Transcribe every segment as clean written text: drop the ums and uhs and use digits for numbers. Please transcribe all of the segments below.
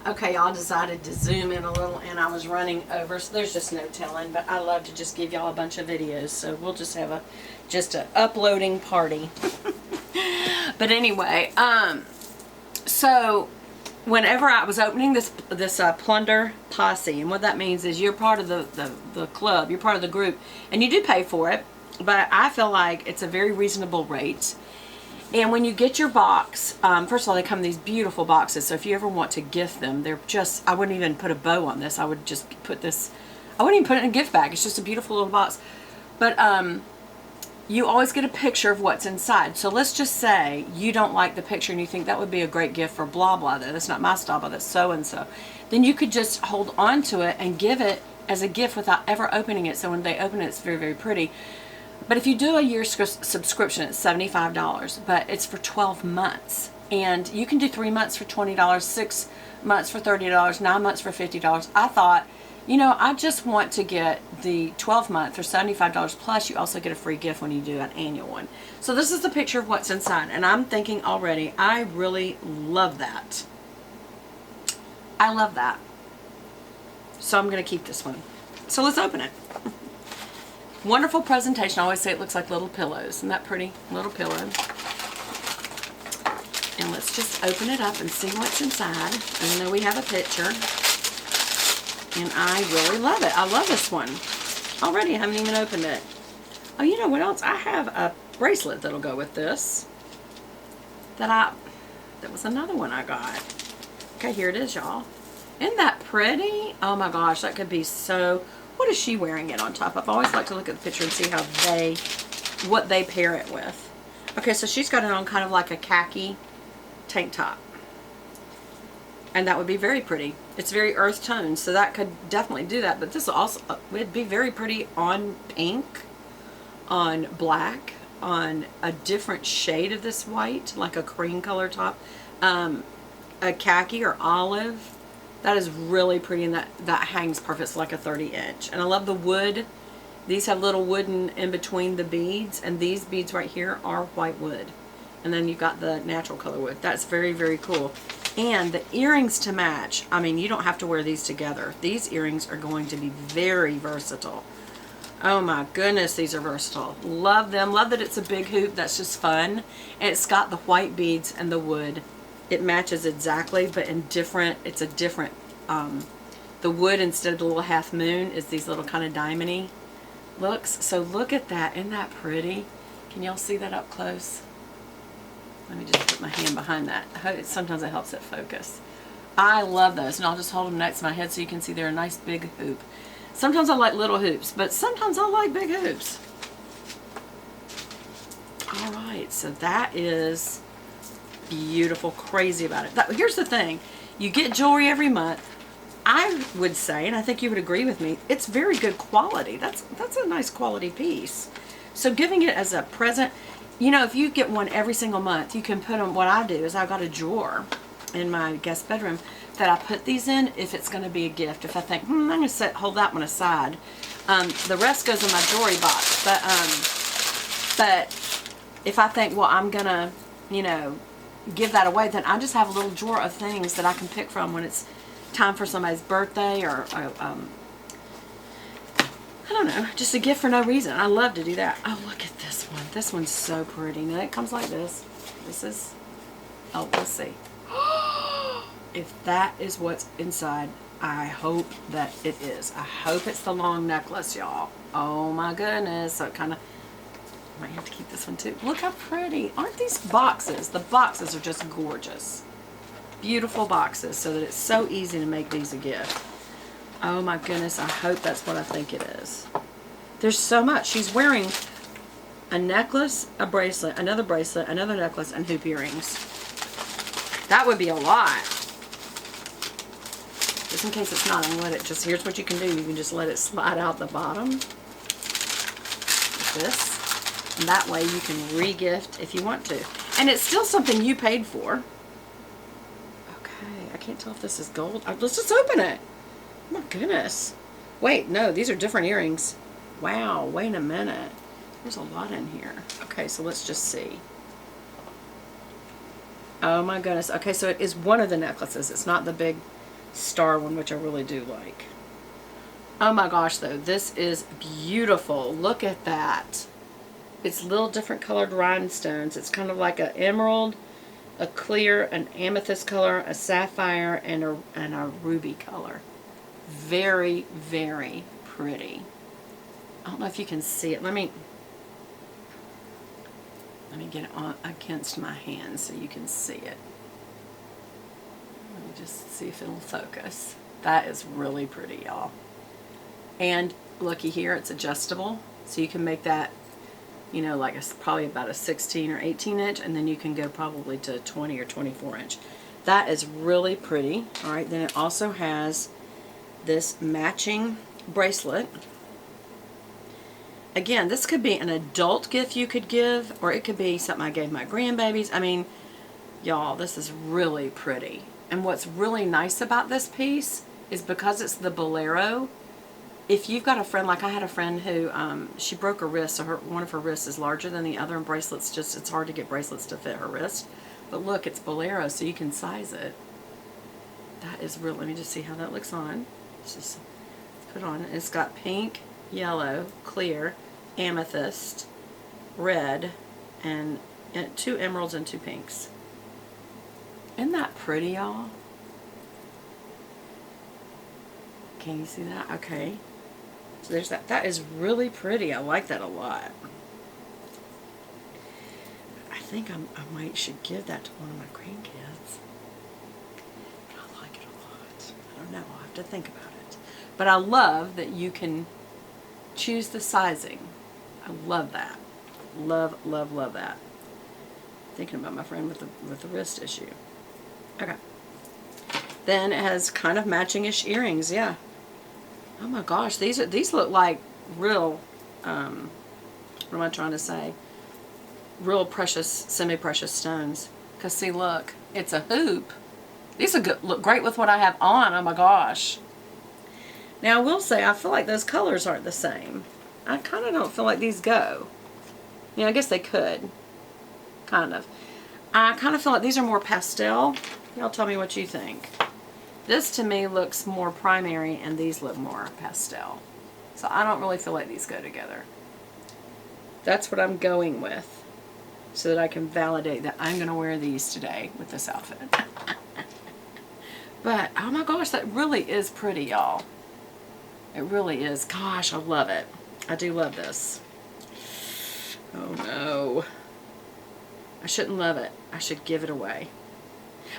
Okay, y'all decided to zoom in a little and I was running over, so there's just no telling, but I love to just give y'all a bunch of videos, so we'll just have a uploading party. But anyway, so whenever I was opening this Plunder Posse, and what that means is you're part of the club, you're part of the group, and you do pay for it, but I feel like it's a very reasonable rate. And when you get your box, first of all, they come in these beautiful boxes, so if you ever want to gift them, they're just, I wouldn't even put a bow on this, I would just put this, I wouldn't even put it in a gift bag, it's just a beautiful little box. But you always get a picture of what's inside. So let's just say you don't like the picture and you think that would be a great gift for blah blah, though that's not my style, but that's so and so. Then you could just hold on to it and give it as a gift without ever opening it, so when they open it, it's very, very pretty. But if you do a year's subscription, it's $75, but it's for 12 months. And you can do 3 months for $20, 6 months for $30, 9 months for $50. I thought, you know, I just want to get the 12 month for $75, plus you also get a free gift when you do an annual one. So this is the picture of what's inside, and I'm thinking already, I really love that. I love that. So I'm going to keep this one. So let's open it. Wonderful presentation. I always say it looks like little pillows. Isn't that pretty? Little pillow. And let's just open it up and see what's inside. Even though we have a picture. And I really love it. I love this one. Already, I haven't even opened it. Oh, you know what else? I have a bracelet that'll go with this. That was another one I got. Okay, here it is, y'all. Isn't that pretty? Oh my gosh, that could be so... What is she wearing it on top of? I always like to look at the picture and see how what they pair it with. Okay, so she's got it on kind of like a khaki tank top. And that would be very pretty. It's very earth toned, so that could definitely do that. But this also would be very pretty on pink, on black, on a different shade of this white, like a cream color top, a khaki or olive. That is really pretty, and that hangs perfect. It's like a 30-inch. And I love the wood. These have little wooden in between the beads, and these beads right here are white wood. And then you've got the natural color wood. That's very, very cool. And the earrings to match. I mean, you don't have to wear these together. These earrings are going to be very versatile. Oh my goodness, these are versatile. Love them. Love that it's a big hoop. That's just fun. And it's got the white beads and the wood. It matches exactly, but in different, it's a different, the wood instead of the little half moon is these little kind of diamond-y looks. So look at that. Isn't that pretty? Can y'all see that up close? Let me just put my hand behind that. Sometimes it helps it focus. I love those, and I'll just hold them next to my head so you can see they're a nice big hoop. Sometimes I like little hoops, but sometimes I like big hoops. All right, so that is... beautiful. Crazy about it. Here's the thing, you get jewelry every month. I would say, and I think you would agree with me, it's very good quality. That's a nice quality piece. So giving it as a present, you know, if you get one every single month, you can put them. What I do is I've got a drawer in my guest bedroom that I put these in if it's going to be a gift. If I think, I'm going to hold that one aside, the rest goes in my jewelry box. But if I think, well, I'm gonna, you know, give that away, then I just have a little drawer of things that I can pick from when it's time for somebody's birthday or I don't know, just a gift for no reason. I love to do that. Oh, look at this one. This one's so pretty. Now it comes like this. This is, oh, let's see. If that is what's inside, I hope that it is. I hope it's the long necklace, y'all. Oh my goodness. So it kind of, might have to keep this one too. Look how pretty. Aren't these boxes? The boxes are just gorgeous. Beautiful boxes, so that it's so easy to make these a gift. Oh my goodness, I hope that's what I think it is. There's so much. She's wearing a necklace, a bracelet, another necklace, and hoop earrings. That would be a lot. Just in case it's not, I'm gonna let it just, here's what you can do. You can just let it slide out the bottom. Like this. And that way you can re-gift if you want to. And it's still something you paid for. Okay, I can't tell if this is gold. Let's just open it. Oh my goodness. Wait, no, these are different earrings. Wow, wait a minute. There's a lot in here. Okay, so let's just see. Oh my goodness. Okay, so it is one of the necklaces. It's not the big star one, which I really do like. Oh my gosh, though, this is beautiful. Look at that. It's little different colored rhinestones. It's kind of like an emerald, a clear, an amethyst color, a sapphire, and a ruby color. Very, very pretty. I don't know if you can see it. Let me get it on against my hand so you can see it. Let me just see if it'll focus. That is really pretty, y'all. And looky here, it's adjustable, so you can make that, you know, like probably about a 16 or 18 inch, and then you can go probably to 20 or 24 inch. That is really pretty. All right, then it also has this matching bracelet. Again, this could be an adult gift you could give, or it could be something I gave my grandbabies. I mean, y'all, this is really pretty. And what's really nice about this piece is because it's the bolero, if you've got a friend, like I had a friend who, she broke her wrist, so one of her wrists is larger than the other, and bracelets just, it's hard to get bracelets to fit her wrist. But look, it's bolero, so you can size it. That is real. Let me just see how that looks on. Let's just put on. It's got pink, yellow, clear, amethyst, red, and 2 emeralds and 2 pinks. Isn't that pretty, y'all? Can you see that? Okay. So there's that. That is really pretty. I like that a lot. I think I should give that to one of my grandkids. I like it a lot. I don't know. I'll have to think about it. But I love that you can choose the sizing. I love that. Love, love, love that. Thinking about my friend with the wrist issue. Okay. Then it has kind of matching-ish earrings. Yeah. Oh my gosh, these look like real, what am I trying to say? Real precious, semi-precious stones. Because see, look, it's a hoop. These look great with what I have on. Oh my gosh. Now I will say, I feel like those colors aren't the same. I kind of don't feel like these go. Yeah, I guess they could. Kind of. I kind of feel like these are more pastel. Y'all tell me what you think. This to me looks more primary, and these look more pastel. So I don't really feel like these go together. That's what I'm going with, so that I can validate that I'm going to wear these today with this outfit. But, oh my gosh, that really is pretty, y'all. It really is. Gosh, I love it. I do love this. Oh no. I shouldn't love it. I should give it away.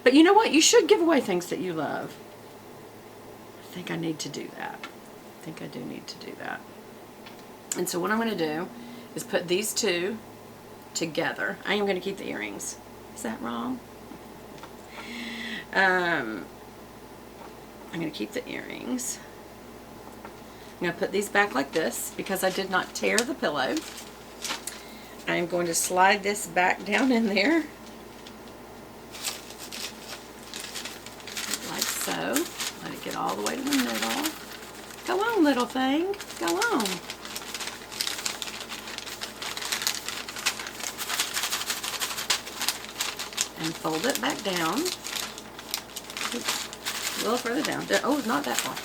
But you know what? You should give away things that you love. I think I need to do that. I think I do need to do that. And so what I'm going to do is put these two together. I am going to keep the earrings. Is that wrong? I'm going to keep the earrings. I'm going to put these back like this because I did not tear the pillow. I'm going to slide this back down in there. Like so. Let it get all the way to the middle. Go on, little thing. Go on. And fold it back down. Oops. A little further down. Oh, not that far.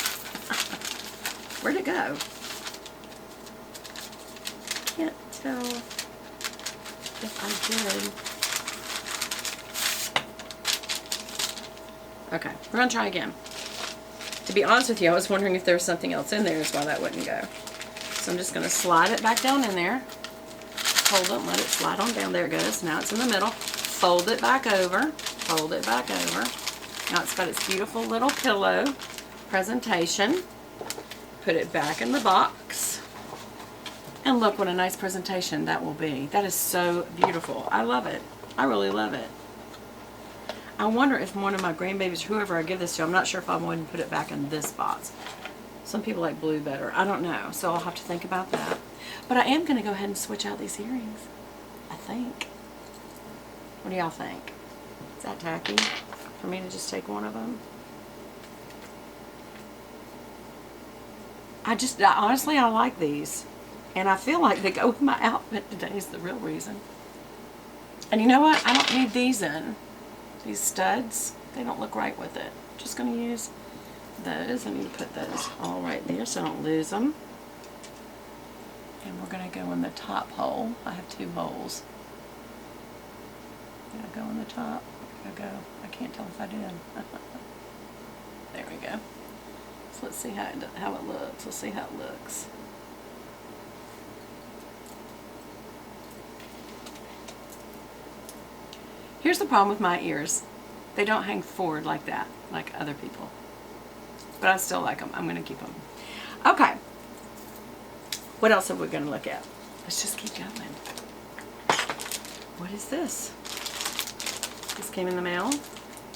Where'd it go? Can't tell if I did. Okay, we're going to try again. To be honest with you, I was wondering if there was something else in there, is why that wouldn't go. So I'm just going to slide it back down in there. Hold it, let it slide on down. There it goes. Now it's in the middle. Fold it back over. Fold it back over. Now it's got its beautiful little pillow presentation. Put it back in the box. And look what a nice presentation that will be. That is so beautiful. I love it. I really love it. I wonder if one of my grandbabies, whoever I give this to, I'm not sure if I want to put it back in this box. Some people like blue better. I don't know. So I'll have to think about that. But I am going to go ahead and switch out these earrings. I think. What do y'all think? Is that tacky for me to just take one of them? Honestly, I like these. And I feel like they go with my outfit today is the real reason. And you know what? I don't need these in. These studs, they don't look right with it. Just going to use those. I need to put those all right there so I don't lose them. And we're going to go in the top hole. I have 2 holes. Did I go in the top? Where did I go? I can't tell if I did. There we go. So let's see how it looks. Let's see how it looks. Here's the problem with my ears. They don't hang forward like that, like other people. But I still like them. I'm going to keep them. Okay. What else are we going to look at? Let's just keep going. What is this? This came in the mail.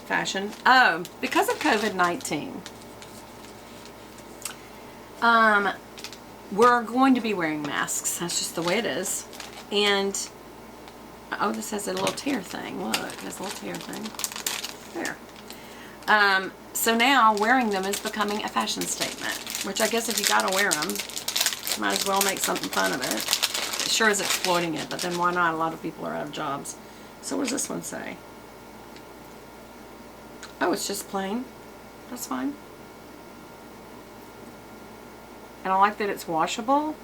Fashion. Oh, because of COVID-19, we're going to be wearing masks. That's just the way it is. And, oh, this has a little tear thing. Look, it has a little tear thing. There. So now wearing them is becoming a fashion statement, which I guess if you gotta wear them, might as well make something fun of it. It sure is exploiting it, but then why not? A lot of people are out of jobs. So what does this one say? Oh, it's just plain. That's fine. And I like that it's washable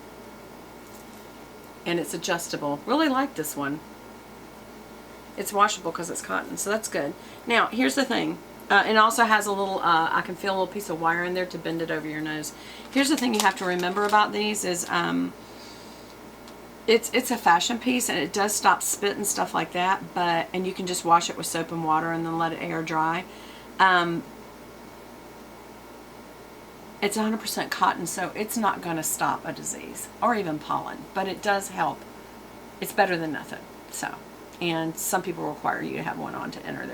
and it's adjustable. Really like this one. It's washable because it's cotton, so that's good. Now, here's the thing. It also has a little, I can feel a little piece of wire in there to bend it over your nose. Here's the thing you have to remember about these is it's a fashion piece and it does stop spit and stuff like that, and you can just wash it with soap and water and then let it air dry. It's 100% cotton, so it's not going to stop a disease or even pollen, but it does help. It's better than nothing. So, and some people require you to have one on to enter